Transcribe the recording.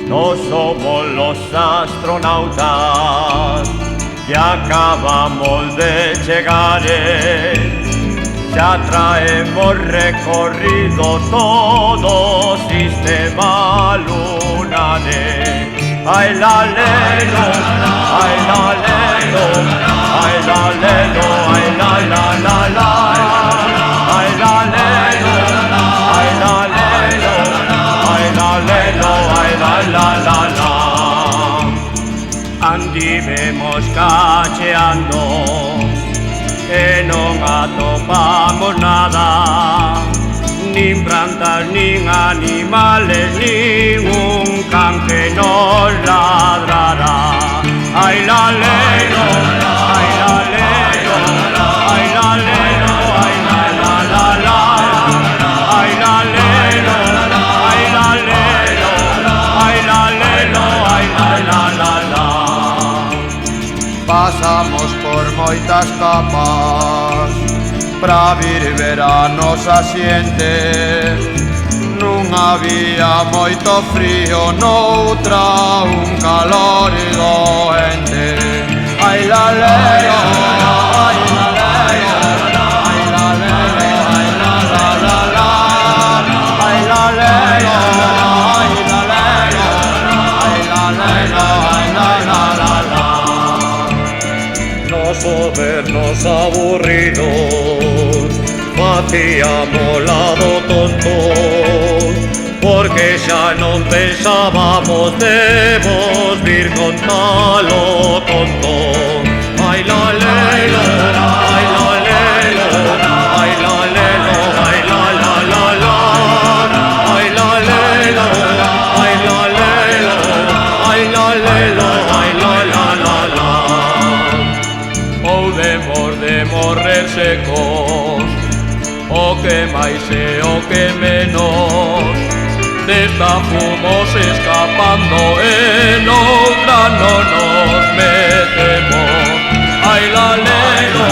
No somos los astronautas que acabamos de llegar. Ya traemos recorrido todo sistema lunar. Ay la lelo, ay la lelo, ay la lelo, ay la la la la, ay la lelo, ay la lelo, ay la lelo, ay la la la la. Andivemos cacheando que non atopamos nada, nin plantas, nin animales, nin un can que nos ladrará. Ay la lelo, ay la lelo, ay la lelo, ay la la la la, ay la lelo, ay la lelo, ay la lelo, ay la la la la. Pasamos por moitas capas pra vir ver a nosa xente. Non había moito frío, noutra un calor doente. Ai la leo, ai la leo, ai la leo, ai la la la la, ai la leo, ai la leo, ai la leo, ai la la la la. Nos vernos aburridos facíamos lado tontos, porque xa non pensábamos debos vir con talo tonto. Ai la lelo, ai la lelo, ai la lelo, ai la la la la, ai la lelo, ai la lelo, ai la lelo, ai la la la la. Ou demos de morrer secos, o que máis e o que menos, desta fomos escapando e noutra non nos metemos. Ai la lelo,